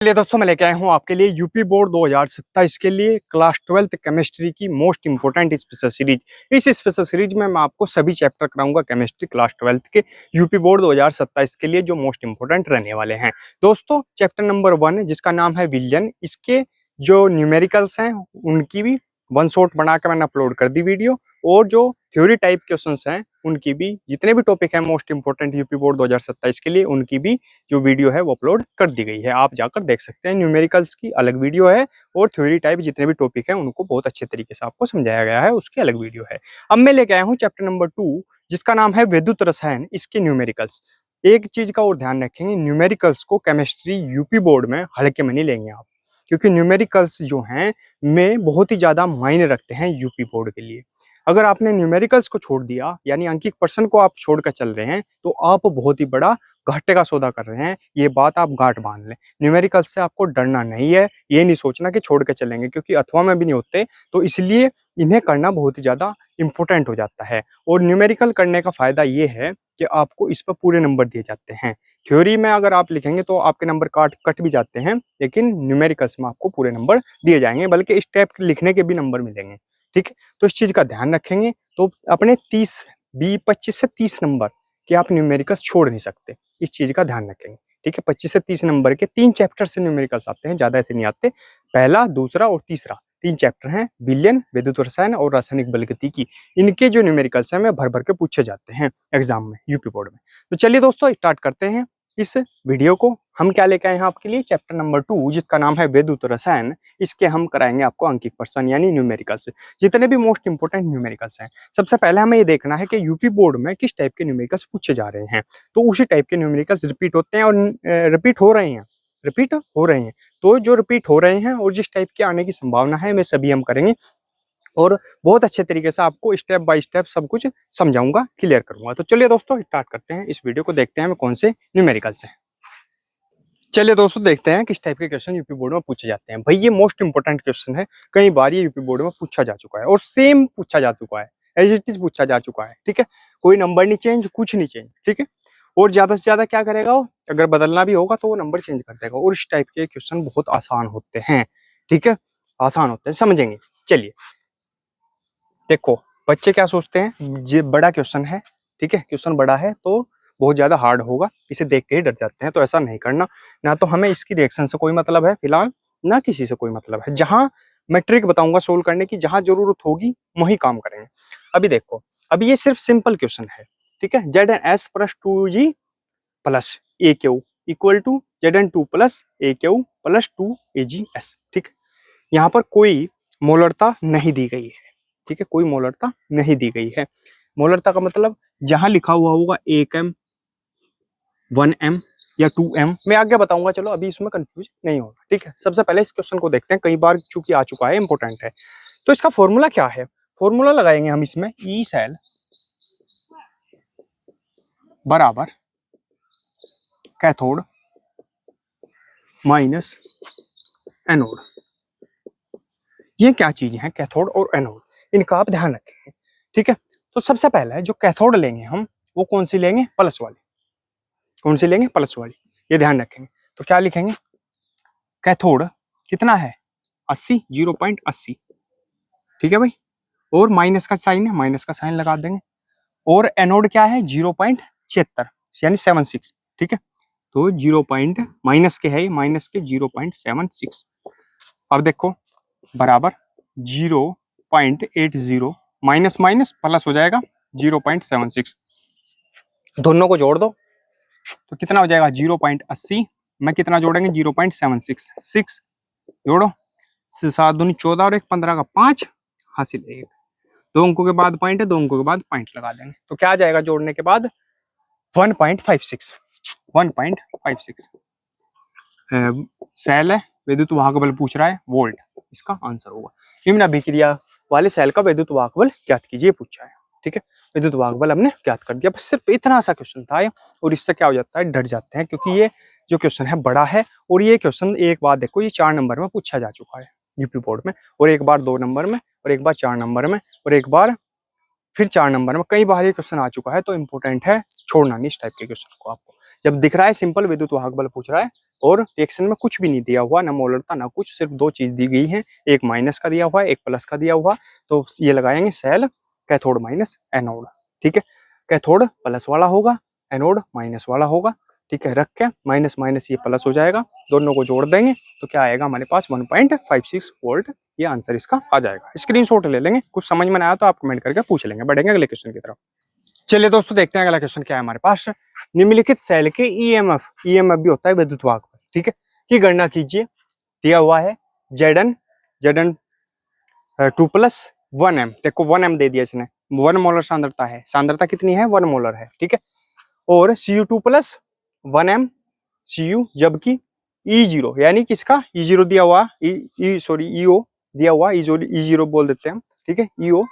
चलिए दोस्तों, मैं लेके आया हूँ आपके लिए यूपी बोर्ड 2027 के लिए क्लास 12th केमिस्ट्री की मोस्ट इंपोर्टेंट स्पेशल सीरीज। इस स्पेशल सीरीज में मैं आपको सभी चैप्टर कराऊंगा केमिस्ट्री क्लास 12th के यूपी बोर्ड 2027 के लिए, जो मोस्ट इंपोर्टेंट रहने वाले हैं। दोस्तों, चैप्टर नंबर 1 जिसका नाम है विलियन, इसके जो न्यूमेरिकल्स हैं उनकी भी वन शॉट बना के मैंने अपलोड कर दी वीडियो, और जो थ्योरी टाइप क्वेश्चंस हैं उनकी भी, जितने भी टॉपिक हैं मोस्ट इंपोर्टेंट यूपी बोर्ड 2027 के लिए, उनकी भी जो वीडियो है वो अपलोड कर दी गई है। आप जाकर देख सकते हैं। न्यूमेरिकल्स की अलग वीडियो है और थ्योरी टाइप जितने भी टॉपिक हैं उनको बहुत अच्छे तरीके से आपको समझाया गया है, उसकी अलग वीडियो है। अब मैं लेके आया हूँ चैप्टर नंबर 2 जिसका नाम है विद्युत रसायन, इसके न्यूमेरिकल्स। एक चीज का और ध्यान रखेंगे, न्यूमेरिकल्स को केमिस्ट्री यूपी बोर्ड में हल्के में नहीं लेंगे आप, क्योंकि न्यूमेरिकल्स जो हैं में बहुत ही ज्यादा मायने रखते हैं यूपी बोर्ड के लिए। अगर आपने न्यूमेरिकल्स को छोड़ दिया, यानी अंकित पर्सन को आप छोड़कर चल रहे हैं, तो आप बहुत ही बड़ा घाटे का सौदा कर रहे हैं। ये बात आप गांठ बांध लें। न्यूमेरिकल्स से आपको डरना नहीं है, ये नहीं सोचना कि छोड़ के चलेंगे, क्योंकि अथवा में भी नहीं होते, तो इसलिए इन्हें करना बहुत ही ज़्यादा इंपॉर्टेंट हो जाता है। और न्यूमेरिकल करने का फ़ायदा ये है कि आपको इस पर पूरे नंबर दिए जाते हैं। थ्योरी में अगर आप लिखेंगे तो आपके नंबर कट भी जाते हैं, लेकिन न्यूमेरिकल्स में आपको पूरे नंबर दिए जाएंगे, बल्कि स्टेप लिखने के भी नंबर मिलेंगे। ठीक है, तो इस चीज़ का ध्यान रखेंगे। तो अपने 25 से 30 नंबर कि आप न्यूमेरिकल्स छोड़ नहीं सकते, इस चीज़ का ध्यान रखेंगे। ठीक है, 25 से 30 नंबर के 3 चैप्टर से न्यूमेरिकल्स आते हैं, ज़्यादा ऐसे नहीं आते। पहला, दूसरा और तीसरा 3 चैप्टर हैं, विलियन, विद्युत रसायन और रासायनिक बलगतिकी। इनके जो न्यूमेरिकल्स हैं, भर भर के पूछे जाते हैं एग्जाम में, यूपी बोर्ड में। तो चलिए दोस्तों, स्टार्ट करते हैं इस वीडियो को। हम क्या लेके आए हैं आपके लिए, चैप्टर नंबर 2 जिसका नाम है विद्युत रसायन। इसके हम कराएंगे आपको अंकित पर्सन यानी न्यूमेरिकल्स, जितने भी मोस्ट इंपोर्टेंट न्यूमेरिकल्स हैं। सबसे पहले हमें ये देखना है कि यूपी बोर्ड में किस टाइप के न्यूमेरिकल्स पूछे जा रहे हैं। तो उसी टाइप के न्यूमेरिकल्स रिपीट होते हैं और रिपीट हो रहे हैं। तो जो रिपीट हो रहे हैं और जिस टाइप के आने की संभावना है, वे सभी हम करेंगे और बहुत अच्छे तरीके से आपको स्टेप बाय स्टेप सब कुछ समझाऊंगा, क्लियर करूंगा। तो चलिए दोस्तों, स्टार्ट करते हैं इस वीडियो को, देखते हैं कौन से न्यूमेरिकल्स हैं। चलिए दोस्तों, देखते हैं किस टाइप के क्वेश्चन यूपी बोर्ड में पूछे जाते हैं। भाई, ये मोस्ट इंपोर्टेंट क्वेश्चन है, कई बार ये यूपी बोर्ड में पूछा जा चुका है और सेम पूछा जा चुका है, एज इट इज पूछा जा चुका है। ठीक है, कोई नंबर नहीं चेंज, कुछ नहीं चेंज। ठीक है, और ज्यादा से ज्यादा क्या करेगा वो, अगर बदलना भी होगा तो वो नंबर चेंज कर देगा। और इस टाइप के क्वेश्चन बहुत आसान होते हैं। ठीक है, आसान होते हैं, समझेंगे। चलिए देखो, बच्चे क्या सोचते हैं, ये बड़ा क्वेश्चन है, ठीक है, क्वेश्चन बड़ा है तो बहुत ज्यादा हार्ड होगा, इसे देख के ही डर जाते हैं। तो ऐसा नहीं करना, ना तो हमें इसकी रिएक्शन से कोई मतलब है फिलहाल, ना किसी से कोई मतलब है। जहां मैं ट्रिक बताऊंगा सोल्व करने की, जहां जरूरत होगी वही काम करेंगे। अभी देखो, अभी ये सिर्फ सिंपल क्वेश्चन है। ठीक है, ZnS plus 2G plus AQ equal to Zn2 plus AQ plus 2AgS। ठीक है, यहाँ पर कोई मोलरता नहीं दी गई है। ठीक है, कोई मोलरता नहीं दी गई है। मोलरता का मतलब जहां लिखा हुआ होगा 1m 1m या 2m, मैं आगे बताऊंगा, चलो अभी इसमें कंफ्यूज नहीं होगा। ठीक है, सबसे पहले इस क्वेश्चन को देखते हैं, कई बार चूंकि आ चुका है, इंपॉर्टेंट है। तो इसका फॉर्मूला क्या है, फॉर्मूला लगाएंगे हम इसमें, ई सेल बराबर कैथोड माइनस एनोड। ये क्या चीज है, कैथोड और एनोड, इनका आप ध्यान रखेंगे। ठीक है, तो सबसे पहले जो कैथोड लेंगे हम, वो कौन सी लेंगे, प्लस वाली। कौन सी लेंगे, प्लस वाली, ये ध्यान रखेंगे। तो क्या लिखेंगे, कैथोड कितना है 80, 0.80। ठीक है भाई, और माइनस का साइन है, माइनस का साइन लगा देंगे। और एनोड क्या है 0.76 यानी 76। ठीक है, तो 0 पॉइंट माइनस के है, माइनस के 0.76। अब देखो बराबर 0.80 माइनस माइनस प्लस हो जाएगा 0.76, दोनों को जोड़ दो तो कितना हो जाएगा 0.80 में कितना जोड़ेंगे 0.76, 6 जोड़ो, 7 दूनी 14 और 1 15 का 5 हासिल 1। 2 अंकों के बाद पॉइंट है, 2 अंकों के बाद पॉइंट लगा देंगे, तो क्या आ जाएगा जोड़ने के बाद 1.56। 1.56 सेल है, विद्युत वाहक बल पूछ रहा है, वोल्ट इसका आंसर होगा। निम्न अभिक्रिया वाले सेल का विद्युत वाहक बल ज्ञात कीजिए पूछा है। ठीक है, विद्युत वाहक बल हमने ज्ञात कर दिया, बस सिर्फ इतना सा क्वेश्चन था। और इससे क्या हो जाता है, डर जाते हैं, क्योंकि ये जो क्वेश्चन है बड़ा है। और ये क्वेश्चन एक बार देखो, ये 4 नंबर में पूछा जा चुका है यूपी बोर्ड में, और एक बार 2 नंबर में, और एक बार 4 नंबर में, और एक बार फिर 4 नंबर में, कई बार ये क्वेश्चन आ चुका है। तो इंपॉर्टेंट है, छोड़ना नहीं इस टाइप के क्वेश्चन को आपको। जब दिख रहा है सिंपल विद्युत वाहक बल पूछ रहा है और रिएक्शन में कुछ भी नहीं दिया हुआ, ना मोलरता ना कुछ, सिर्फ दो चीज दी गई है, एक माइनस का दिया हुआ है, एक प्लस का दिया हुआ, तो ये लगाएंगे सेल कैथोड माइनस एनोड। ठीक है, कैथोड प्लस वाला होगा, एनोड माइनस वाला होगा। ठीक है, रख के माइनस माइनस ये प्लस हो जाएगा, दोनों को जोड़ देंगे तो क्या आएगा हमारे पास 1.56 वोल्ट। ये आंसर इसका आ जाएगा। स्क्रीनशॉट ले लेंगे, कुछ समझ में ना आया तो आप कमेंट करके पूछ लेंगे। बढ़ेंगे अगले क्वेश्चन की तरफ। चलिए दोस्तों देखते हैं अगला क्वेश्चन क्या है हमारे पास। निम्नलिखित सेल के ईएमएफ भी होता है विद्युत वाहक पर, ठीक है, की गणना कीजिए। दिया हुआ है Zn 2 प्लस 1m, देखो 1m दे दिया इसने, 1 मोलर सांद्रता है, सांद्रता कितनी है 1 मोलर है। ठीक है, और Cu2 प्लस 1m Cu, जबकि E0 यानी किसका E0 दिया हुआ, EO दिया हुआ, E0 बोल देते हैं हम। ठीक है, EO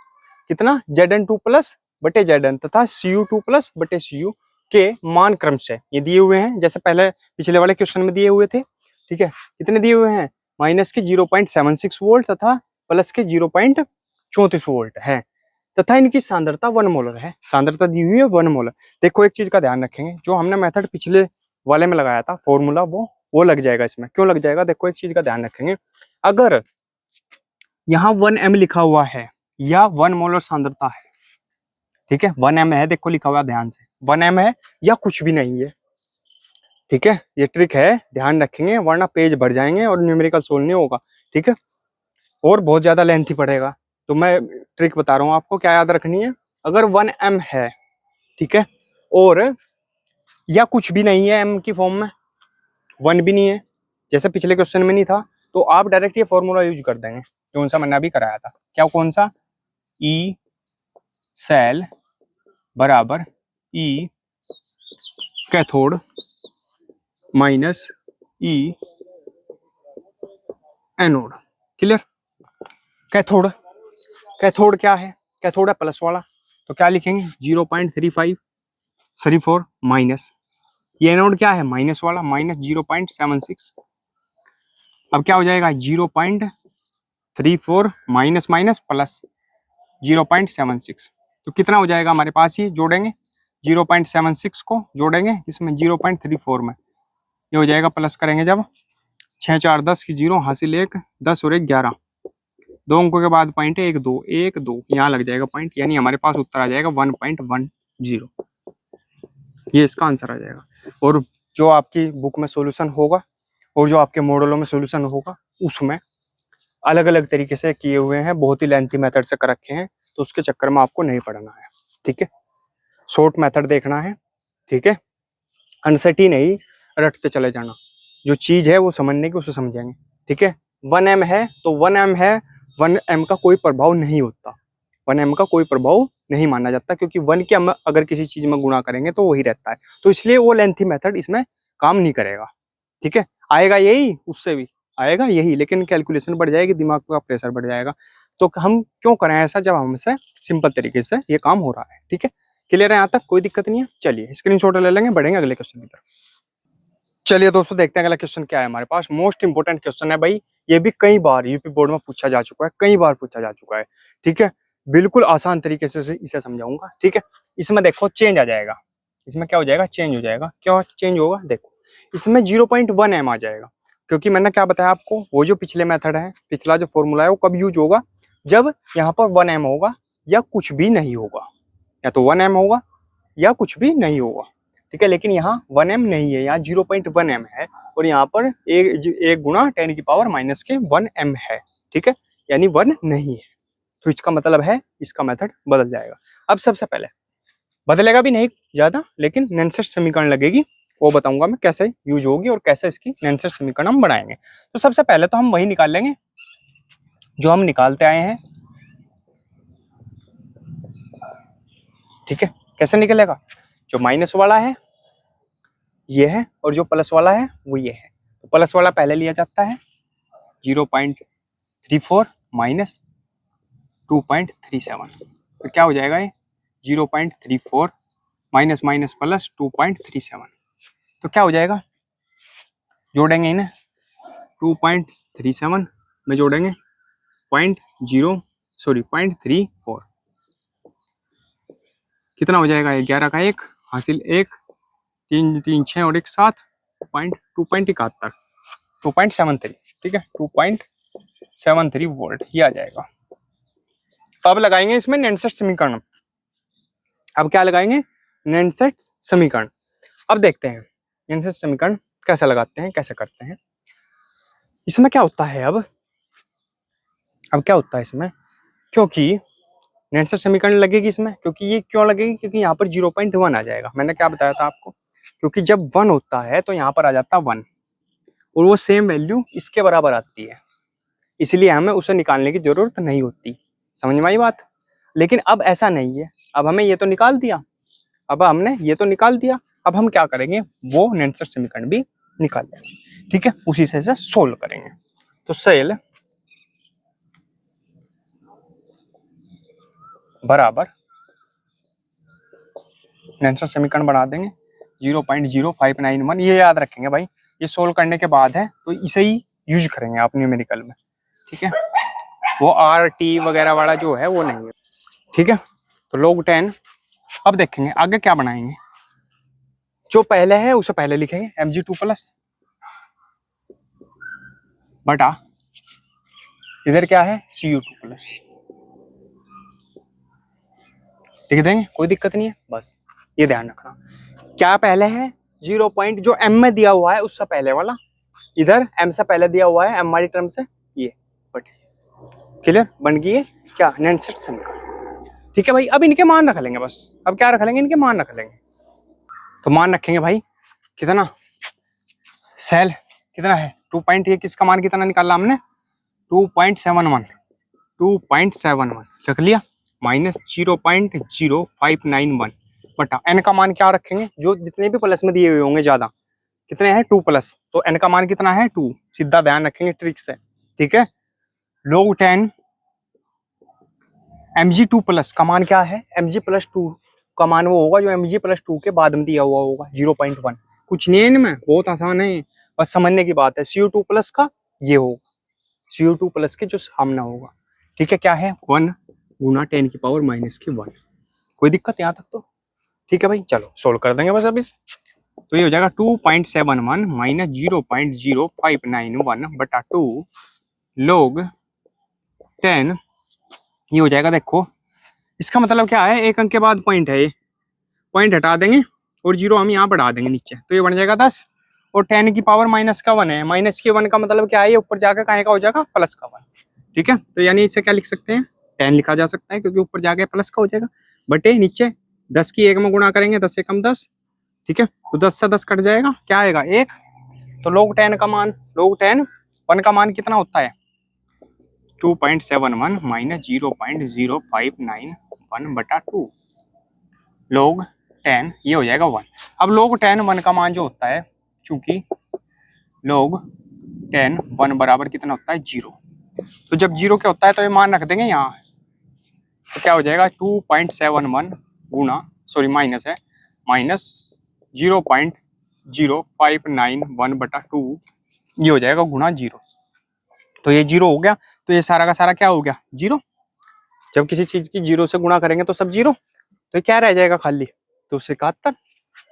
कितना Zn2 प्लस बटे Zn तथा Cu2 प्लस बटे Cu के मान क्रम से ये दिए हुए हैं, जैसे पहले पिछले वाले क्वेश्चन में दिए हुए थे। ठीक है, कितने दिए हुए हैं, माइनस के 0.76 वोल्ट तथा प्लस के 0.34 वोल्ट है, तथा इनकी सांद्रता 1 मोलर है। सांद्रता दी हुई है 1 मोलर। देखो एक चीज का ध्यान रखेंगे, जो हमने मेथड पिछले वाले में लगाया था फॉर्मूला, वो लग जाएगा इसमें। क्यों लग जाएगा, देखो एक चीज का ध्यान रखेंगे, अगर यहाँ 1m लिखा हुआ है या 1 मोलर सांद्रता है, ठीक है, 1m है, देखो लिखा हुआ ध्यान से 1m है या कुछ भी नहीं है। ठीक है, ये ट्रिक है, ध्यान रखेंगे, वरना पेज भर जाएंगे और न्यूमेरिकल सोल्व नहीं होगा। ठीक है, और बहुत ज्यादा लेंथी पड़ेगा। तो मैं ट्रिक बता रहा हूँ आपको, क्या याद रखनी है, अगर 1m है, ठीक है, और या कुछ भी नहीं है m की फॉर्म में, 1 भी नहीं है, जैसे पिछले क्वेश्चन में नहीं था, तो आप डायरेक्ट ये फॉर्मूला यूज कर देंगे, कौन सा मैंने अभी कराया था, क्या कौन सा, E सेल बराबर E cathode minus E anode. Clear, cathode, cathode क्या है, कैथोड है प्लस वाला, तो क्या लिखेंगे 0.3534 माइनस, ये एनोड क्या है माइनस वाला, माइनस 0.76। अब क्या हो जाएगा 0.34 माइनस माइनस प्लस 0.76, तो कितना हो जाएगा हमारे पास, ये जोड़ेंगे 0.76 को जोड़ेंगे इसमें 0.34 में, ये हो जाएगा प्लस करेंगे जब 6 4 10 की 0 हासिल 1 10 और 1 11, 2 अंकों के बाद पॉइंट है 1 2 1 2, यहाँ लग जाएगा पॉइंट, यानी हमारे पास उत्तर आ जाएगा 1.10, ये इसका आंसर आ जाएगा। और जो आपकी बुक में सॉल्यूशन होगा और जो आपके मॉडलों में सॉल्यूशन होगा उसमें अलग अलग तरीके से किए हुए हैं, बहुत ही लेंथी मेथड से कर रखे हैं, तो उसके चक्कर में आपको नहीं पढ़ना है। ठीक है, शॉर्ट मेथड देखना है। ठीक है, अनसटी नहीं रटते चले जाना, जो चीज है वो समझने की उसे समझेंगे। ठीक है, 1m है तो 1m है, 1m का कोई प्रभाव नहीं होता, 1m का कोई प्रभाव नहीं माना जाता, क्योंकि 1 के हम अगर किसी चीज में गुणा करेंगे तो वही रहता है, तो इसलिए वो लेंथी मेथड इसमें काम नहीं करेगा। ठीक है, आएगा यही, उससे भी आएगा यही, लेकिन कैलकुलेशन बढ़ जाएगी, दिमाग का प्रेशर बढ़ जाएगा। तो हम क्यों करें ऐसा, जब हमसे सिंपल तरीके से ये काम हो रहा है। ठीक है, क्लियर है यहाँ तक, कोई दिक्कत नहीं है। चलिए स्क्रीनशॉट ले लेंगे, बढ़ेंगे अगले क्वेश्चन की तरफ। चलिए दोस्तों देखते हैं अगला क्वेश्चन क्या है हमारे पास। मोस्ट इंपोर्टेंट क्वेश्चन है भाई, ये भी कई बार यूपी बोर्ड में पूछा जा चुका है, कई बार पूछा जा चुका है। ठीक है, बिल्कुल आसान तरीके से इसे समझाऊंगा। ठीक है, इसमें देखो चेंज आ जाएगा, इसमें क्या हो जाएगा, चेंज हो जाएगा। क्या चेंज होगा, देखो इसमें 0.1m आ जाएगा, क्योंकि मैंने क्या बताया आपको, वो जो पिछले मेथड है, पिछला जो फॉर्मूला है वो कब यूज होगा, जब यहाँ पर 1m होगा या कुछ भी नहीं होगा, या तो 1m होगा या कुछ भी नहीं होगा। ठीक है, लेकिन यहाँ 1m नहीं है, यहाँ 0.1m है, और यहाँ पर एक गुणा 10 की पावर माइनस के 1m है। ठीक है, यानी 1 नहीं है, तो इसका मतलब है इसका मेथड बदल जाएगा। अब सबसे पहले बदलेगा भी नहीं ज्यादा, लेकिन नैनसेट समीकरण लगेगी, वो बताऊंगा मैं कैसे यूज होगी और कैसे इसकी नैनसेट समीकरण हम बनाएंगे। तो सबसे पहले तो हम वही निकाल लेंगे जो हम निकालते आए हैं। ठीक है, कैसे निकलेगा, जो माइनस वाला है ये है और जो प्लस वाला है वो ये है, तो प्लस वाला पहले लिया जाता है 0.34 माइनस 2.37, तो क्या हो जाएगा ये 0.34 माइनस माइनस प्लस 2.37, तो क्या हो जाएगा, जोड़ेंगे इन्हें 2.37 में जोड़ेंगे 0.34, कितना हो जाएगा, 11 का 1 हासिल 1 3 3 6 और एक 7 2.71 2.73, ठीक है 2.73 वोल्ट ये आ जाएगा। अब लगाएंगे इसमें नैनसेट समीकरण। अब क्या लगाएंगे? नैनसेट समीकरण। अब देखते हैं नैनसेट समीकरण कैसे लगाते हैं, कैसे करते हैं। इसमें क्या होता है अब क्या होता है इसमें, क्योंकि नैनसेट समीकरण लगेगी इसमें, क्योंकि ये क्यों लगेगी, क्योंकि यहाँ पर 0.1 आ जाएगा। मैंने क्या बताया था आपको, क्योंकि जब 1 होता है तो यहाँ पर आ जाता है 1 और वो सेम वैल्यू इसके बराबर आती है, इसलिए हमें उसे निकालने की जरूरत नहीं होती। समझ में आई बात? लेकिन अब ऐसा नहीं है, अब हमें ये तो निकाल दिया, अब हमने ये तो निकाल दिया, अब हम क्या करेंगे, वो नैनसेट समीकरण भी निकाल लेंगे, ठीक है, उसी से सोल्व करेंगे। तो सेल बराबर नैनसेट समीकरण बना देंगे 0.0591, ये याद रखेंगे भाई, ये सोल्व करने के बाद है तो इसे ही यूज करेंगे आप न्यूमेरिकल में, ठीक है, वो आर टी वगैरह वाला जो है वो नहीं है, ठीक है। तो log 10, अब देखेंगे आगे क्या बनाएंगे, जो पहले है उसे पहले लिखेंगे Mg2 प्लस बटा इधर क्या है Cu2 प्लस, लिख देंगे, कोई दिक्कत नहीं है, बस ये ध्यान रखना। क्या पहले है 0 पॉइंट जो m में दिया हुआ है उससे पहले वाला, इधर m से पहले दिया हुआ है m वाली टर्म से ये बटे, क्लियर बन गई है क्या नैनसेट समीकरण, ठीक है भाई। अब इनके मान रख लेंगे, बस अब क्या रख लेंगे, इनके मान रख लेंगे। तो मान रखेंगे भाई कितना, सेल कितना है 2 पॉइंट, ये किसका मान कितना निकाला हमने 2.71 रख लिया, माइनस 0.0591 बटा n का मान क्या रखेंगे, जो जितने भी प्लस में दिए हुए होंगे ज्यादा, कितने हैं 2 प्लस, तो n का मान कितना है 2, सीधा ध्यान रखेंगे ट्रिक से, ठीक है। log 10 mg2 प्लस का मान क्या है, mg प्लस 2 का मान वो होगा जो mg प्लस 2 के बाद में दिया हुआ होगा 0.1, कुछ नहीं है इनमें, बहुत आसान है, बस समझने की बात है। Cu2 प्लस का ये होगा, Cu2 प्लस के जो सामना होगा, ठीक है, क्या है 1 गुना 10 की पावर माइनस की 1, कोई दिक्कत यहाँ तक तो, ठीक है भाई। चलो सोल्व कर देंगे बस अभी, तो ये हो जाएगा 2.71 माइनस 0.0591 बटा 2 log 10, ये हो जाएगा, देखो इसका मतलब क्या है, एक अंक के बाद पॉइंट है, ये पॉइंट हटा देंगे और 0 हम यहाँ बढ़ा देंगे नीचे, तो ये बन जाएगा 10 और 10 की पावर माइनस का 1 है, माइनस के 1 का मतलब क्या है, ये ऊपर जाकर कहाँ का हो जाएगा प्लस का 1, ठीक है। तो यानी इसे क्या लिख सकते हैं 10 लिखा जा सकता है, क्योंकि ऊपर जाके प्लस का हो जाएगा, बटे नीचे 10 की 1 में गुणा करेंगे 10 से कम 10, ठीक है, तो 10 से 10 कट जाएगा, क्या आएगा 1, तो log 10 का मान, log 10 1 का मान कितना होता है 2.71 माइनस 0.0591 बटा 2 log 10, ये हो जाएगा 1। अब log 10 1 का मान जो होता है, चूंकि log 10 1 बराबर कितना होता है 0, तो जब 0 क्या होता है तो ये मान रख देंगे यहाँ, तो क्या हो जाएगा 2.71 गुना, सॉरी माइनस है, माइनस 0.0591 बटा 2, ये हो जाएगा गुना 0, तो ये 0 हो गया, तो ये सारा का सारा क्या हो गया 0, जब किसी चीज की 0 से गुणा करेंगे तो सब 0, तो क्या रह जाएगा खाली 271,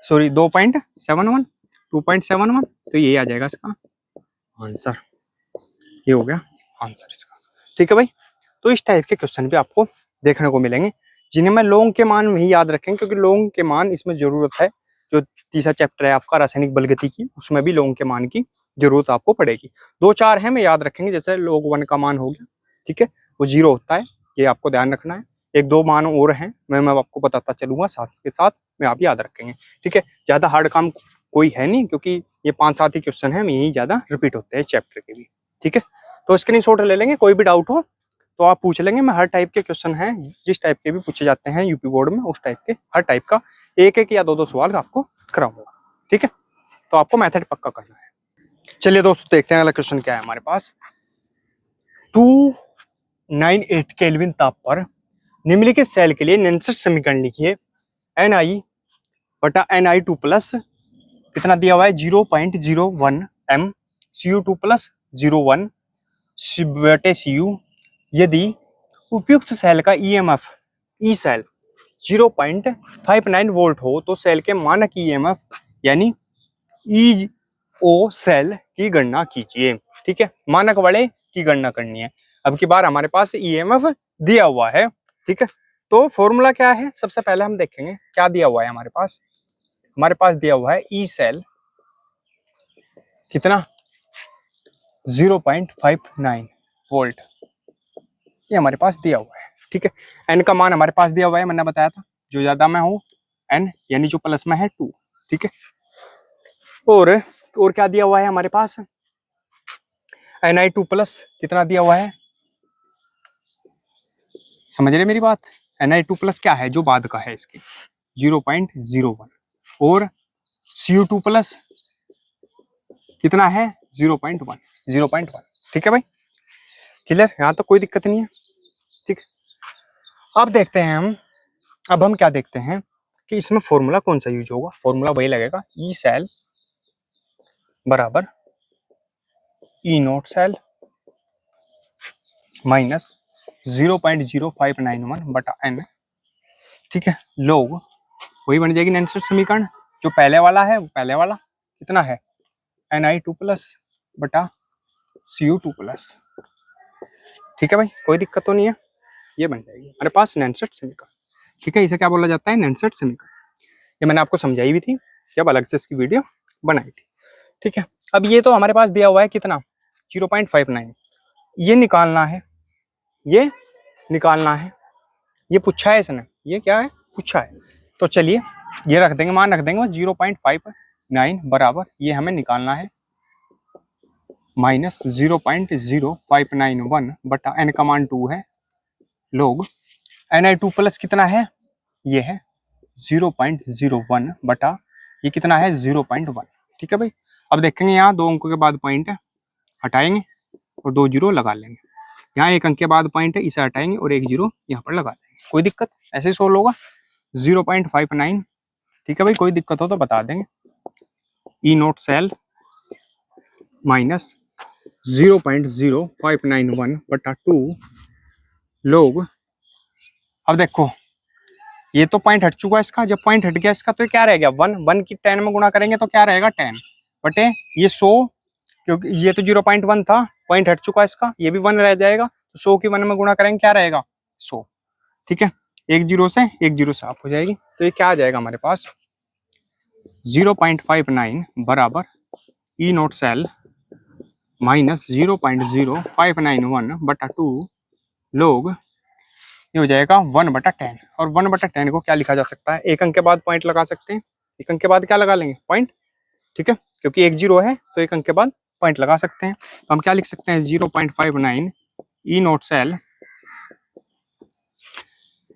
सॉरी 2.71, तो ये आ जाएगा इसका आंसर, ये हो गया आंसर इसका, ठीक है भाई। तो इस टाइप के क्वेश्चन भी आपको देखने को मिलेंगे, जिन्हें मैं लोंग के मान में ही याद रखेंगे, क्योंकि लोंग के मान इसमें जरूरत है, जो तीसरा चैप्टर है आपका रासायनिक बलगति की, उसमें भी लोंग के मान की जरूरत आपको पड़ेगी। 2-4 है मैं याद रखेंगे, जैसे log 1 का मान हो गया, ठीक है, वो 0 होता है, ये आपको ध्यान रखना है। 1-2 मान और हैं, मैं आपको बताता चलूंगा साथ के साथ में, आप याद रखेंगे, ठीक है। ज्यादा हार्ड काम कोई है नहीं, क्योंकि ये 5-7 ही क्वेश्चन है, यही ज्यादा रिपीट होते हैं चैप्टर के भी, ठीक है। तो स्क्रीनशॉट ले लेंगे, कोई भी डाउट हो तो आप पूछ लेंगे, मैं हर टाइप के क्वेश्चन हैं, जिस टाइप के भी पूछे जाते हैं यूपी बोर्ड में, उस टाइप के हर टाइप का 1-1 या 2-2 सवाल आपको कराऊंगा, ठीक है। तो आपको मेथड पक्का करना है। चलिए दोस्तों देखते हैं अगला क्वेश्चन क्या है हमारे पास। 298 केल्विन ताप पर निम्नलिखित सेल के लिए नैनसेट समीकरण लिखिए। Ni बटा Ni2 प्लस कितना दिया हुआ है 0.01 m, Cu2 प्लस 0.1 बटे Cu, यदि उपयुक्त सेल का EMF ई सेल 0.59 वोल्ट हो तो सेल के मानक EMF यानी ई ओ सेल की गणना कीजिए। ठीक है, मानक बड़े की गणना करनी है। अब की बार हमारे पास ईएमएफ दिया हुआ है। ठीक है, तो फॉर्मूला क्या है, सबसे पहले हम देखेंगे क्या दिया हुआ है हमारे पास। हमारे पास दिया हुआ है ई सेल कितना 0.59 वोल्ट, ये हमारे पास दिया हुआ है। ठीक है, एन का मान हमारे पास दिया हुआ है, मैंने बताया था जो ज्यादा में हो एन यानी जो प्लस में है 2। ठीक है, और क्या दिया हुआ है हमारे पास, Ni2 प्लस कितना दिया हुआ है, समझ रहे मेरी बात। Ni2 प्लस क्या है जो बाद का है इसके 0.01, और Cu2 प्लस कितना है 0.1। ठीक है भाई, क्लियर, यहाँ तो कोई दिक्कत नहीं है। ठीक है, अब देखते हैं हम क्या देखते हैं कि इसमें फॉर्मूला कौन सा यूज होगा। फॉर्मूला वही लगेगा ई सेल बराबर ई नोट सेल माइनस 0.0591 बटा एन। ठीक है, लोग वही बन जाएगी नेंसर समीकरण जो पहले वाला है, वो पहले वाला कितना है Ni2 प्लस बटा Cu2 प्लस। ठीक है भाई, कोई दिक्कत तो नहीं है, ये बन जाएगी हमारे पास नेंसर समीकरण। ठीक है, इसे क्या बोला जाता है, नेंसर समीकरण। ये मैंने आपको समझाई भी थी जब अलग से इसकी वीडियो बनाई थी। ठीक है, अब ये तो हमारे पास दिया हुआ है कितना 0.59, ये निकालना है, ये निकालना है, ये पूछा है इसने, ये क्या है पूछा है। तो चलिए ये रख देंगे, मान रख देंगे 0.59 बराबर ये हमें निकालना है माइनस 0.0591 बटा एन का मान 2 है, लोग Ni2 प्लस कितना है, ये है 0.01 बटा ये कितना है 0.1। ठीक है भाई, अब देखेंगे यहाँ 2 अंकों के बाद पॉइंट है, हटाएंगे और 2 जीरो लगा लेंगे। यहाँ 1 अंक के बाद पॉइंट है, इसे हटाएंगे और 1 जीरो यहाँ पर लगा देंगे। कोई दिक्कत, ऐसे सोल्व होगा 0.59। ठीक है भाई, कोई दिक्कत हो तो बता देंगे। ई नोट सेल माइनस 0.0591 बटा 2 लोग, अब देखो ये तो पॉइंट हट चुका है इसका, जब पॉइंट हट गया इसका तो क्या रह गया 1 की 10 में गुणा करेंगे तो क्या रहेगा 10 बटे ये 100, क्योंकि ये तो 0.1 था, पॉइंट हट चुका है इसका, ये भी 1 रह जाएगा, तो 100 की 1 में गुणा करेंगे क्या रहेगा 100। ठीक है, 1 जीरो से 1 जीरो साफ हो जाएगी, तो ये क्या आ जाएगा हमारे पास 0.59 बराबर ई नोट सेल माइनस 0.0591 बटा 2 लोग, ये हो जाएगा 1/10। और 1/10 को क्या लिखा जा सकता है, 1 अंक के बाद पॉइंट लगा सकते हैं, 1 अंक के बाद क्या लगा लेंगे पॉइंट। ठीक है, क्योंकि 1 जीरो है तो 1 अंक के बाद पॉइंट लगा सकते हैं, तो हम क्या लिख सकते हैं 0.59 ई नोट सेल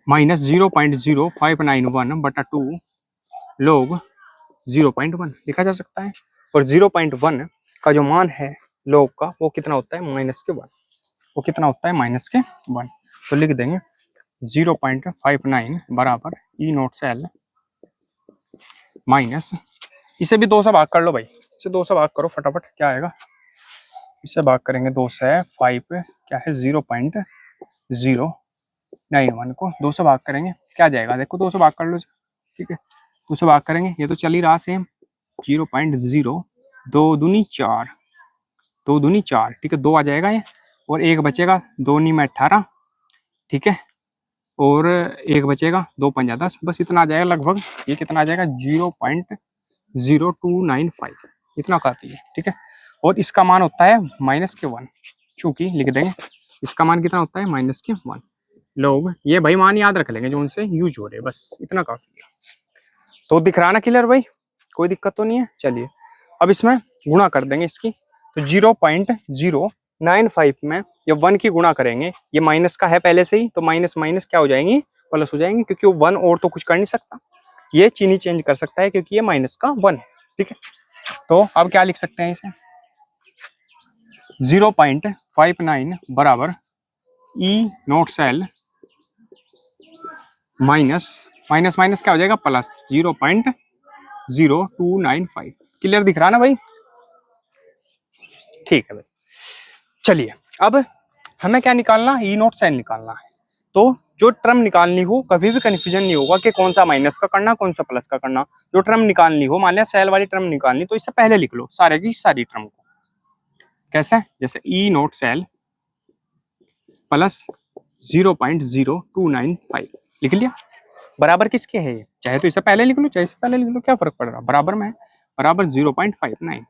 माइनस 0.0591 बटा 2 लोग 0.1 लिखा जा सकता है। और 0.1 का जो मान है लोग का वो कितना होता है -1, वो कितना होता है -1। तो लिख देंगे 0.59 बराबर ई नोट सेल माइनस, इसे भी 2 से भाग कर लो भाई, इसे 2 से भाग करो फटाफट, क्या आएगा, इससे भाग करेंगे 2 से 5 क्या है 0.091 को 2 से भाग करेंगे क्या जाएगा, देखो 2 से भाग कर लो। ठीक है, 2 से भाग करेंगे, ये तो चल ही रहा सेम 0.0, 2 दूनी 4, 2 दूनी 4। ठीक है, 2 आ जाएगा ये, और 1 बचेगा, 2 नी में 18। ठीक है, और 1 बचेगा, 2 पंजा 10, बस इतना आ जाएगा लगभग, ये कितना आ जाएगा 0.0295, इतना काफी है। ठीक है, और इसका मान होता है -1, चूंकि लिख देंगे इसका मान कितना होता है -1। लोग ये भाई मान याद रख लेंगे जो उनसे यूज हो रहे, बस इतना काफी है। तो दिख रहा ना क्लियर भाई, कोई दिक्कत तो नहीं है। चलिए अब इसमें गुणा कर देंगे इसकी, तो 0.095 में ये 1 की गुणा करेंगे, ये माइनस का है पहले से ही, तो माइनस माइनस क्या हो जाएंगी प्लस हो जाएंगे, क्योंकि वो 1 और तो कुछ कर नहीं सकता, ये चीनी चेंज कर सकता है क्योंकि ये माइनस का 1 है। ठीक है, तो अब क्या लिख सकते हैं इसे 0.59 बराबर E naught cell minus minus minus क्या हो जाएगा प्लस 0.0295। क्लियर दिख रहा ना भाई, ठीक है भाई। चलिए अब हमें क्या निकालना है, ई नोट सेल निकालना है। तो जो टर्म निकालनी हो कभी भी कंफ्यूजन नहीं होगा कि कौन सा माइनस का करना कौन सा प्लस का करना। जो टर्म निकालनी हो, मान लिया सेल वाली टर्म निकालनी, तो इससे पहले लिख लो सारे की सारी टर्म को। कैसे? जैसे ई नोट सेल प्लस 0.0295 लिख लिया। बराबर किसके है ये? चाहे तो इससे पहले लिख लो चाहे इससे पहले लिख लो, क्या फर्क पड़ रहा है, बराबर में है, बराबर 0.59।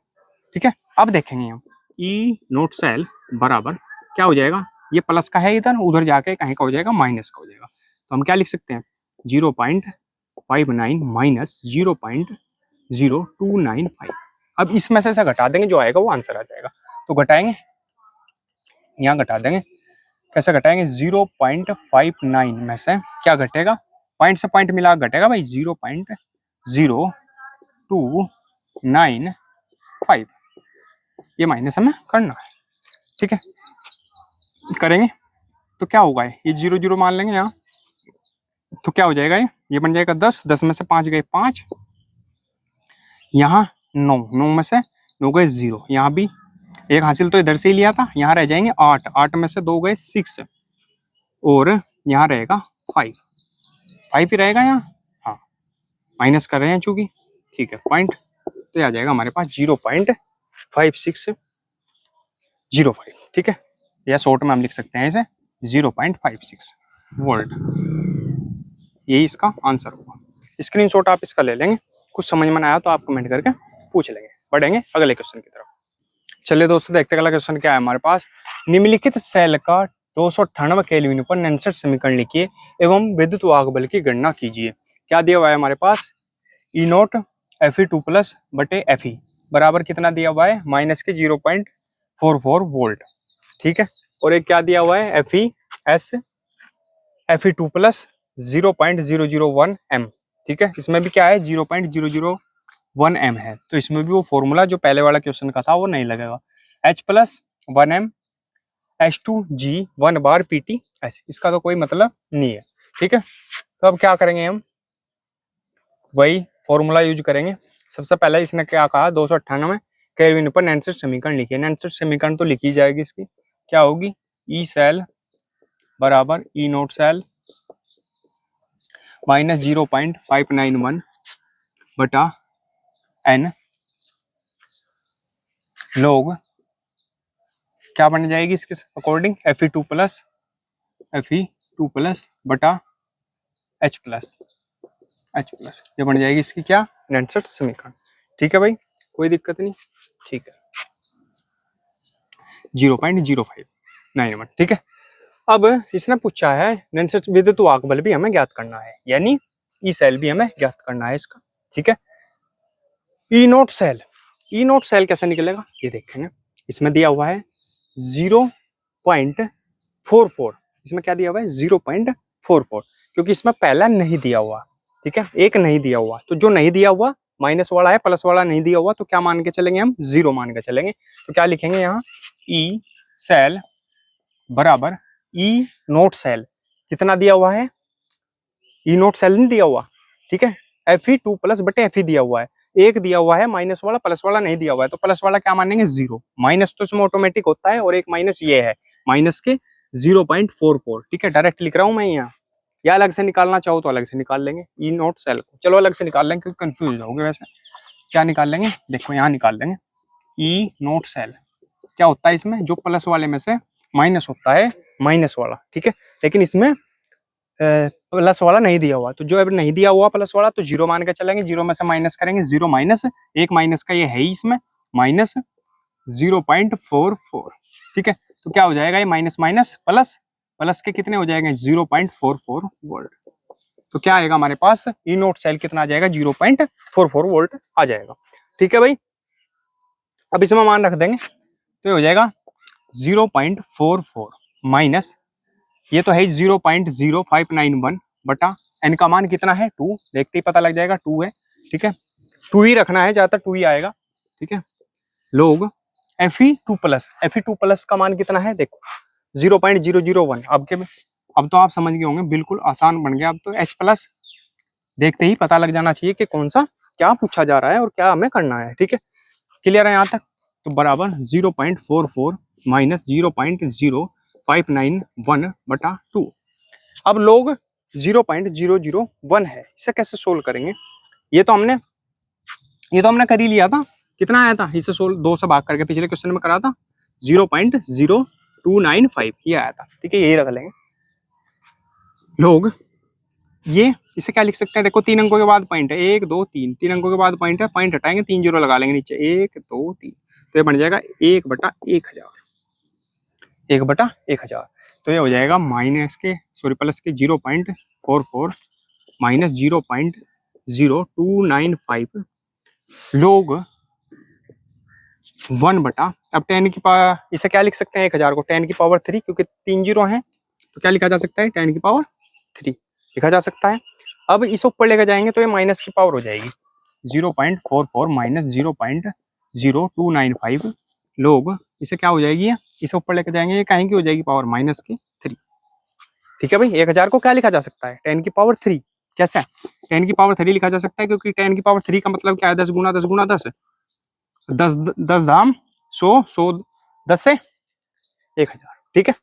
ठीक है, अब देखेंगे हम ई नोट सेल बराबर क्या हो जाएगा, ये प्लस का है इधर, उधर जाके कहीं का हो जाएगा माइनस का हो जाएगा। तो हम क्या लिख सकते हैं 0.59 माइनस 0.0295। अब इसमें से घटा देंगे, जो आएगा वो आंसर आ जाएगा। तो घटाएंगे, यहाँ घटा देंगे। कैसे घटाएंगे? 0.59 में से क्या घटेगा, पॉइंट से पॉइंट मिला घटेगा भाई 0.0295। ये माइनस हमें करना है। ठीक है, करेंगे तो क्या होगा, ये 0 0 मान लेंगे यहाँ, तो क्या हो जाएगा, ये बन जाएगा 10, 10 में से 5 गए 5, यहाँ 9, 9 में से 9 गए 0, यहाँ भी एक हासिल तो इधर से ही लिया था, यहाँ रह जाएंगे 8, 8 में से 2 गए 6, और यहाँ रहेगा 5, 5 ही रहेगा यहाँ, हाँ माइनस कर रहे हैं चूंकि। ठीक है, पॉइंट तो आ जाएगा हमारे पास 0.5605। ठीक है, या शॉर्ट में हम लिख सकते हैं इसे 0.56 वोल्ट। यही इसका आंसर होगा। स्क्रीनशॉट आप इसका ले लेंगे। कुछ समझ में ना आया तो आप कमेंट करके पूछ लेंगे। बढ़ेंगे अगले क्वेश्चन की तरफ। चलिए दोस्तों, देखते हैं अगला क्वेश्चन क्या है हमारे पास। निम्नलिखित सेल का 298 केल्विन पर 69 समीकरण लिखिए एवं विद्युत वाहक बल की गणना कीजिए। क्या दिया हुआ है हमारे पास, ई नोट Fe2 प्लस बटे Fe बराबर कितना दिया हुआ है, माइनस के 0.44 वोल्ट। ठीक है, और एक क्या दिया हुआ है Fe2 प्लस 0.001 m। ठीक है, इसमें भी क्या है 0.001 m है, तो इसमें भी वो फॉर्मूला जो पहले वाला क्वेश्चन का था वो नहीं लगेगा। H प्लस 1 m H2G 1 बार PT ऐसे, इसका तो कोई मतलब नहीं है। ठीक है, तो अब क्या करेंगे, हम वही फॉर्मूला यूज करेंगे। सबसे पहले इसने क्या कहा, 298 केल्विन पर 69 समीकरण लिखिए। 69 समीकरण तो लिखी जाएगी इसकी, क्या होगी, ई सेल बराबर ई नोट सेल माइनस 0.591 बटा n लोग क्या बन जाएगी इसके अकॉर्डिंग, Fe2 प्लस बटा H प्लस ये बन जाएगी इसकी क्या, 69 समीकरण। ठीक है भाई, कोई दिक्कत नहीं। ठीक है, 0.0591। ठीक है, अब इसने पूछा है 69 विद्युत वाहक बल भी हमें ज्ञात करना है, यानी ई सेल भी हमें ज्ञात करना है इसका। ठीक है, ई नोट सेल कैसे निकलेगा ये देखेंगे। इसमें दिया हुआ है 0.44, इसमें क्या दिया हुआ है 0.44, क्योंकि इसमें पहला नहीं दिया हुआ। ठीक है, एक नहीं दिया हुआ, तो जो नहीं दिया हुआ माइनस वाला है, प्लस वाला नहीं दिया हुआ, तो क्या मान के चलेंगे हम, 0 मान के चलेंगे। तो क्या लिखेंगे यहाँ, ई सेल बराबर ई नोट सेल कितना दिया हुआ है, ई नोट सेल नहीं दिया हुआ। ठीक है, Fe2 प्लस बटे Fe दिया हुआ है, एक दिया हुआ है माइनस वाला, प्लस वाला नहीं दिया हुआ है, तो प्लस वाला क्या मानेंगे 0, माइनस तो इसमें ऑटोमेटिक होता है, और एक माइनस ये है माइनस के 0.44। ठीक है, डायरेक्ट लिख रहा हूं मैं यहाँ, या अलग से निकालना चाहो तो अलग से निकाल लेंगे ई नोट सेल को। चलो अलग से निकाल लेंगे क्योंकि कंफ्यूज होगे। वैसे क्या निकाल लेंगे, देखो यहाँ निकाल लेंगे। ई नोट सेल क्या होता है, इसमें जो प्लस वाले में से माइनस होता है, माइनस वाला। ठीक है, लेकिन इसमें प्लस वाला नहीं दिया हुआ, तो जो अब नहीं दिया हुआ प्लस वाला तो 0 मान के चलेंगे, 0 में से माइनस करेंगे, 0 माइनस एक माइनस का ये है ही इसमें माइनस 0.44। ठीक है, तो क्या हो जाएगा, ये माइनस माइनस प्लस, प्लस के कितने हो जाएंगे 0.44 वोल्ट। तो क्या आएगा हमारे पास, ई नोट सेल कितना आ जाएगा 0.44 वोल्ट आ जाएगा। ठीक है भाई, अब इसमें मान रख देंगे तो ये हो जाएगा 0.44 माइनस, ये तो है 0.0591 बटा n का मान कितना है 2, देखते ही पता लग जाएगा 2 है। ठीक है, 2 ही रखना है, ज्यादातर 2 ही आएगा। ठीक है, लोग Fe2 प्लस का मान कितना है, देखो 0.001। अब तो आप समझ गए होंगे, बिल्कुल आसान बन गया। अब तो H प्लस देखते ही पता लग जाना चाहिए कि कौन सा क्या पूछा जा रहा है और क्या हमें करना है। ठीक है, क्लियर है यहाँ तक। तो बराबर 0.44 माइनस 0.0591 बटा 2। अब लोग 0.001 है, इसे कैसे सोल्व करेंगे? ये तो हमने कर ही लिया था। कितना आया था इसे सोल्व, 2 से भाग करके पिछले क्वेश्चन में करा था 0.0295 ये आया था। ठीक है, यही रख लेंगे लोग। ये इसे क्या लिख सकते हैं, देखो 3 अंकों के बाद पॉइंट है, 1 2 3, 3 अंकों के बाद पॉइंट है, पॉइंट हटाएंगे 3 जीरो लगा लेंगे नीचे, 1 2 3, तो ये बन जाएगा 1/1000, 1/1000। तो ये हो जाएगा माइनस के प्लस के 0.44 माइनस 0.0295 लोग 1/, अब 10 की पावर, इसे क्या लिख सकते हैं 1000 को 10 की पावर 3, क्योंकि 3 जीरो हैं तो क्या लिखा जा सकता है 10 की पावर 3 लिखा जा सकता है। अब इसे ऊपर लेकर जाएंगे तो ये माइनस की पावर हो जाएगी 0.44 माइनस 0.0295 लोग, इसे क्या हो जाएगी, इसे ऊपर लेकर जाएंगे, ये कहीं की हो जाएगी पावर माइनस की 3। ठीक है भाई, 1000 को क्या लिखा जा सकता है 10 की पावर 3। कैसे 10 की पावर 3 लिखा जा सकता है, क्योंकि 10 की पावर 3 का मतलब क्या है, 10 गुना 10 गुना 10, 10 10 धाम 100, 100 10 से 1000। ठीक है,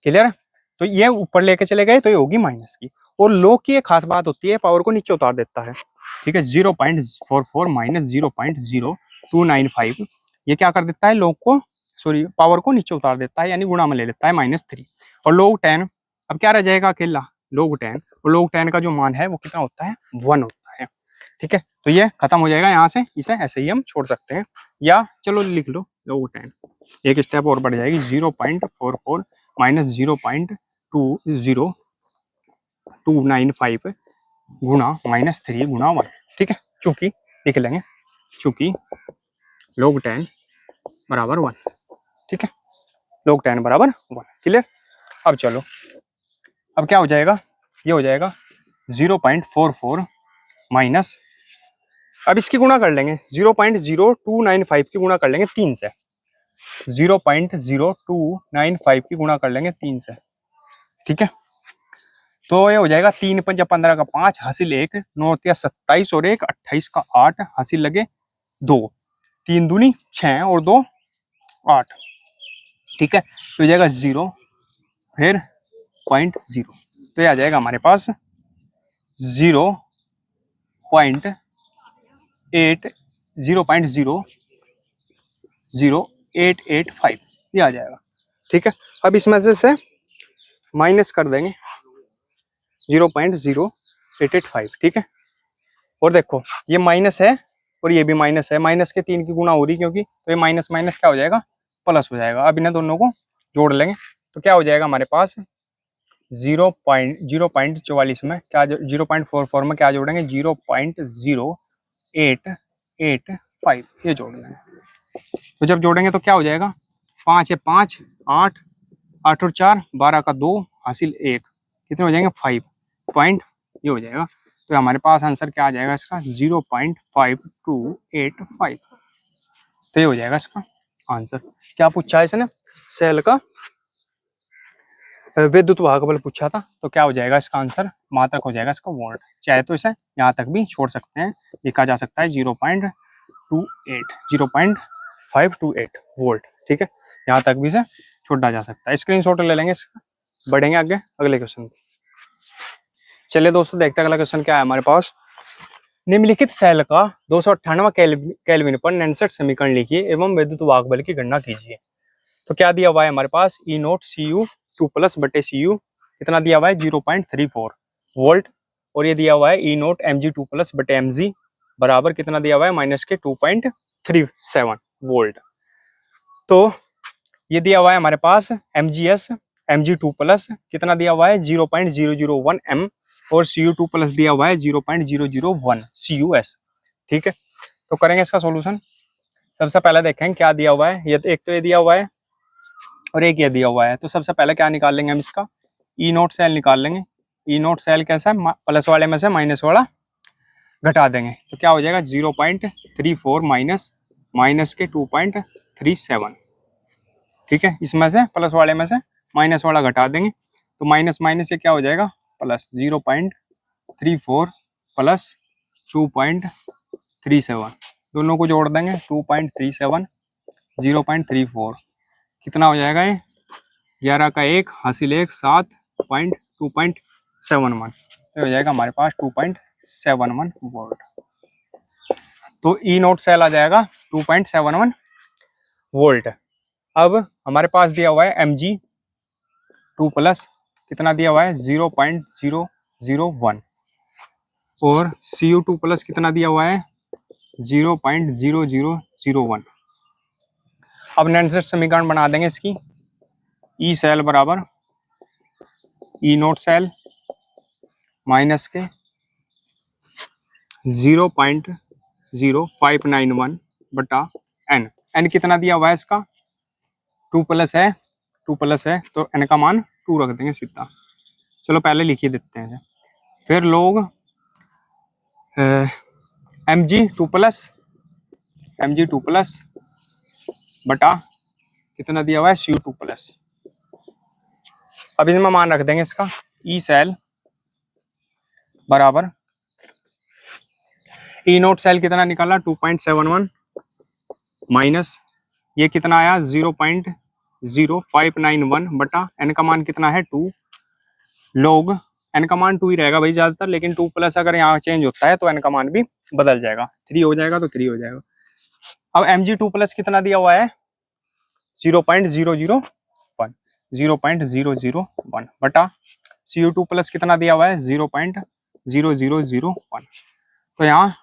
क्लियर है। तो ये ऊपर लेके चले गए तो ये होगी माइनस की। और लॉग की एक खास बात होती है, पावर को नीचे उतार देता है। ठीक है, 0.44 माइनस 0.0295 ये क्या कर देता है, लॉग को, सॉरी पावर को नीचे उतार देता है, यानी गुणा में ले लेता है -3। और log 10 अब क्या रह जाएगा अकेला log 10, और log 10 का जो मान है वो कितना होता है 1 होता है। ठीक है, तो ये खत्म हो जाएगा यहाँ से, इसे ऐसे ही हम छोड़ सकते हैं, या चलो लिख लो log 10, एक स्टेप और बढ़ जाएगी 0.44 माइनस 0.20295 गुणा -3 गुणा 1। ठीक है, चूंकि लिख लेंगे, चूंकि log 10 बराबर 1। ठीक है, log 10 बराबर 1, क्लियर। अब चलो, अब क्या हो जाएगा, ये हो जाएगा 0.44 माइनस, अब इसकी गुणा कर लेंगे 0.0295 की गुणा कर लेंगे 3 से, 0.0295 की गुणा कर लेंगे 3 से। ठीक है, तो ये हो जाएगा 3 5 15 का 5 हासिल 1, 9 27 और 1 28 का 8 हासिल लगे 2, 3 दूनी 6 और 2 8। ठीक है, तो हो जाएगा 0 फिर 0.0, तो ये आ जाएगा हमारे पास 0.8 0.0885 ये आ जाएगा। ठीक है, अब इसमें से माइनस कर देंगे 0.0885। ठीक है, और देखो ये माइनस है और ये भी माइनस है, माइनस के 3 की गुणा हो रही क्योंकि, तो ये माइनस माइनस क्या हो जाएगा प्लस हो जाएगा। अब इन्हें दोनों को जोड़ लेंगे तो क्या हो जाएगा हमारे पास 0.44 में क्या, 0.44 में क्या जोड़ेंगे 0.0885 ये जोड़ लेंगे। तो जब जोड़ेंगे तो क्या हो जाएगा, 5 है 5 8 8 और 4 12 का 2 हासिल 1, कितने हो जाएंगे 5 पॉइंट, ये हो जाएगा। तो हमारे पास आंसर क्या आ जाएगा इसका 0.5285, तो ये हो जाएगा इसका आंसर। क्या पूछा है इसने, सेल का विद्युत वाहक बल पूछा था, तो क्या हो जाएगा इसका आंसर, मात्रक हो जाएगा इसका वोल्ट। चाहे तो इसे यहाँ तक भी छोड़ सकते हैं, लिखा जा सकता है 0.528 वोल्ट। ठीक है, यहाँ तक भी इसे छोड़ा जा सकता है। स्क्रीनशॉट ले लेंगे इसका, बढ़ेंगे आगे अगले क्वेश्चन। चलिए दोस्तों, देखते हैं अगला क्वेश्चन क्या है हमारे पास। निम्नलिखित सेल का 298 केल्विन पर 69 समीकरण लिखिए एवं विद्युत वाहक बल की गणना कीजिए। तो क्या दिया हुआ है हमारे पास, E0 Cu2 प्लस बटे Cu कितना दिया हुआ है 0.34 वोल्ट, और ये दिया हुआ है E0 Mg2 प्लस बटे Mg बराबर कितना दिया हुआ है माइनस के 2.37 वोल्ट। तो ये दिया हुआ है हमारे पास MGS Mg2 प्लस कितना दिया हुआ है 0.001 M और Cu2 प्लस दिया हुआ है 0.001 Cus। ठीक है, तो करेंगे इसका सॉल्यूशन। सबसे पहले देखें क्या दिया हुआ है, ये एक तो ये दिया हुआ है और एक ये दिया हुआ है। तो सबसे पहले क्या निकाल लेंगे हम इसका, E0 सेल निकाल लेंगे। E0 सेल कैसा है, प्लस वाले में से माइनस वाला घटा देंगे, तो क्या हो जाएगा 0.34 माइनस के 2.37। ठीक है, इसमें से प्लस वाले में से माइनस वाला घटा देंगे, तो माइनस माइनस से क्या हो जाएगा प्लस 0.34 प्लस 2.37, दोनों को जोड़ देंगे 2.37 0.34 कितना हो जाएगा ये 11 का 1 हासिल 1 7.2.37 2.71, तो हो जाएगा हमारे पास 2.71 वोल्ट। तो ई नोट सेल आ जाएगा 2.71 वोल्ट। अब हमारे पास दिया हुआ है Mg2+, कितना दिया हुआ है 0.001, और Cu2+ कितना दिया हुआ है 0.0001। अब नेनसेट समीकरण बना देंगे इसकी। ई सेल बराबर ई नोट सेल माइनस के 0.0591 बटा एन। एन कितना दिया हुआ है इसका 2+ है, 2+ है, तो एन का मान 2 रख देंगे सीधा। चलो पहले लिख ही देते हैं। फिर लोग Mg2+ बटा कितना दिया हुआ है Cu2+। अब इसमें मान रख देंगे इसका। ई सेल बराबर ई नोट सेल कितना निकाला 2.71 माइनस ये कितना आया 0.0591 बटा एन का मान कितना है 2 लोग एन का मान 2 ही रहेगा भाई ज्यादातर, लेकिन 2+ अगर यहाँ चेंज होता है तो एन का मान भी बदल जाएगा। 3 हो जाएगा तो 3 हो जाएगा। अब Mg2+ कितना दिया हुआ है 0.001 बटा Cu2+ कितना दिया हुआ है 0.0001। तो यहाँ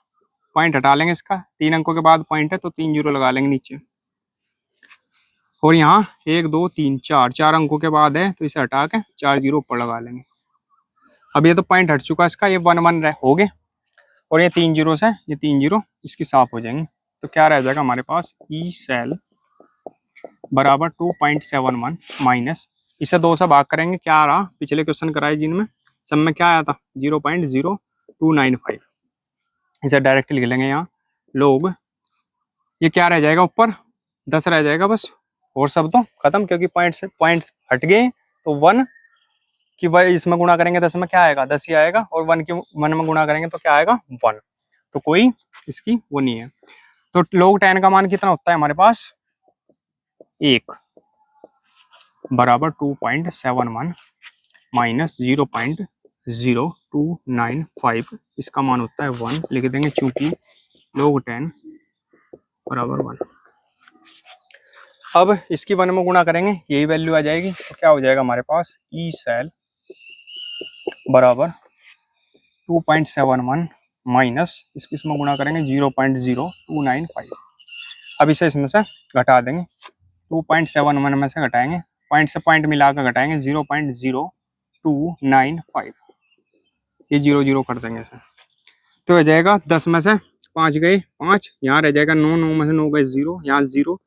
पॉइंट हटा लेंगे इसका, 3 अंकों के बाद पॉइंट है तो 3 जीरो लगा लेंगे नीचे, और यहाँ 1 2 3 4 अंकों के बाद है तो इसे हटा के 4 जीरो ऊपर लगा लेंगे। अब ये तो पॉइंट हट चुका है इसका, ये 1 1 हो गए, और ये 3 जीरो से ये 3 जीरो इसकी साफ हो जाएंगे। तो क्या रह जाएगा हमारे पास ई सेल बराबर 2.71 माइनस, इसे 2 से भाग करेंगे, क्या रहा पिछले क्वेश्चन कराए जिनमें सब में क्या आया था 0.0295, इसे डायरेक्ट लिख लेंगे यहाँ लोग, ये क्या रह जाएगा ऊपर 10 रह जाएगा बस, और सब तो खत्म, क्योंकि पॉइंट से पॉइंट हट गए तो 1 की इसमें गुणा करेंगे 10 में क्या आएगा 10 ही आएगा, और 1 में गुणा करेंगे तो क्या आएगा 1, तो कोई इसकी वो नहीं है। तो log 10 का मान कितना होता है हमारे पास 1 बराबर 2.71 माइनस 0.0295, इसका मान होता है 1, लिख देंगे चूंकि log 10 बराबर 1। अब इसकी 1 में गुणा करेंगे यही वैल्यू आ जाएगी, तो क्या हो जाएगा हमारे पास ई सेल बराबर 2.71 माइनस इसकी इसमें गुणा करेंगे 0.0295। अब इसे इसमें से घटा देंगे, 2.71 में से घटाएंगे, पॉइंट से पॉइंट मिलाकर घटाएंगे 0.0295, ये 0 0 कर देंगे इसे, तो हो जाएगा 10 में से 5 गए 5, यहाँ रह जाएगा 9 9 में से 9 गए 0, यहाँ 0,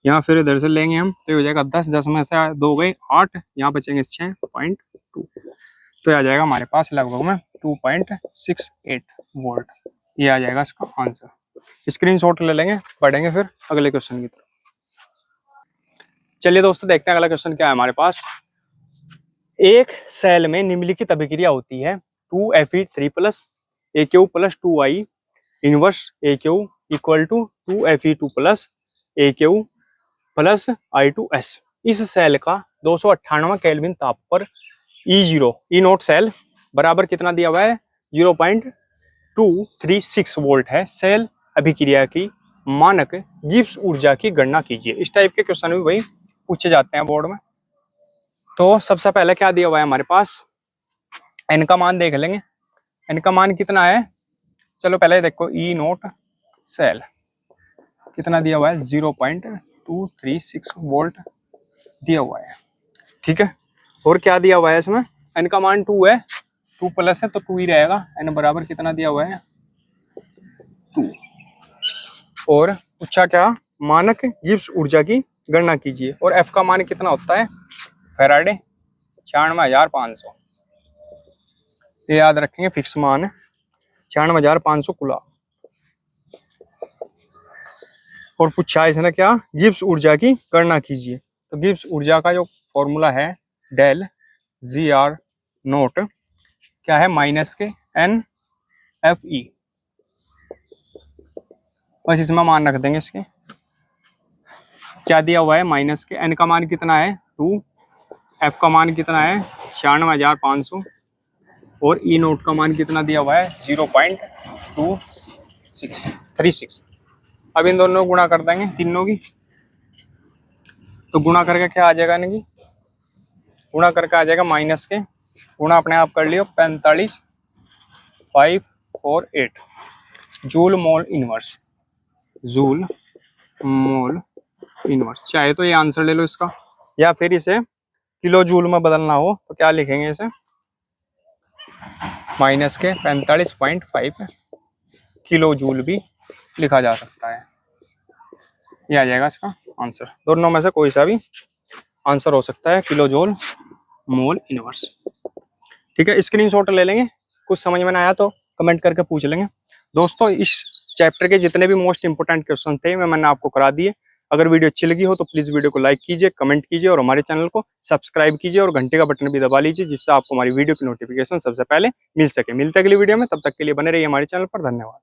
यहाँ फिर इधर से लेंगे हम तो हो जाएगा 10 10 में से 2 गए 8, यहाँ बचेंगे 6.2, तो आ जाएगा हमारे पास लगभग में 2.68 वोल्ट। ये आ जाएगा इसका आंसर। स्क्रीनशॉट ले लेंगे, पढ़ेंगे फिर अगले क्वेश्चन की तरफ। चलिए दोस्तों देखते हैं अगला क्वेश्चन क्या है हमारे पास। एक सेल में निम्नलिखित अभिक्रिया होती है 2Fe3+ AQ + 2I inverse AQ equal to 2Fe2+ AQ + I2S। इस सेल का 298 केल्विन ताप पर E0 ई नोट सेल बराबर कितना दिया हुआ है 0.236 वोल्ट है। सेल अभिक्रिया की मानक गिब्स ऊर्जा की गणना कीजिए। इस टाइप के क्वेश्चन भी वही पूछे जाते हैं बोर्ड में। तो सबसे पहले क्या दिया हुआ है हमारे पास, एन का मान देख लेंगे। एन का मान कितना है, चलो पहले देखो ई नोट सेल कितना दिया हुआ है 0.236 वोल्ट दिया हुआ है, ठीक है। और क्या दिया हुआ है इसमें, एन का मान 2 है, 2+ है तो 2 ही रहेगा। एन बराबर कितना दिया हुआ है 2, और पूछा क्या मानक गिब्स ऊर्जा की गणना कीजिए, और एफ का मान कितना होता है फैराडे 96,500, ये याद रखेंगे फिक्स मान है 96,500 कूलम। और पूछा इसने क्या गिब्स ऊर्जा की गणना कीजिए, तो गिब्स ऊर्जा का जो फॉर्मूला है डेल GR नोट क्या है माइनस के NFE, बस इसमें मान रख देंगे। इसके क्या दिया हुआ है माइनस के, एन का मान कितना है 2, एफ का मान कितना है 96,500, और ई नोट का मान कितना दिया हुआ है 0.2636। अब इन दोनों को गुणा कर देंगे तीनों की, तो गुणा करके क्या आ जाएगा इनकी, गुणा करके आ जाएगा माइनस के, गुणा अपने आप कर लियो 45,548 joule mole inverse, joule mole inverse. चाहे तो ये आंसर ले लो इसका, या फिर इसे किलो जूल में बदलना हो तो क्या लिखेंगे इसे, माइनस के 45.5 किलो जूल भी लिखा जा सकता है। ये आ जाएगा इसका आंसर, दोनों में से कोई सा भी आंसर हो सकता है, किलो जूल मोल इनवर्स। ठीक है, स्क्रीनशॉट ले लेंगे, कुछ समझ में ना आया तो कमेंट करके पूछ लेंगे। दोस्तों इस चैप्टर के जितने भी मोस्ट इंपोर्टेंट क्वेश्चन थे मैंने आपको करा दिए। अगर वीडियो अच्छी लगी हो तो प्लीज़ वीडियो को लाइक कीजिए, कमेंट कीजिए और हमारे चैनल को सब्सक्राइब कीजिए और घंटे का बटन भी दबा लीजिए, जिससे आपको हमारी वीडियो की नोटिफिकेशन सबसे पहले मिल सके। मिलते हैं अगली वीडियो में, तब तक के लिए बने रहिए हमारे चैनल पर। धन्यवाद।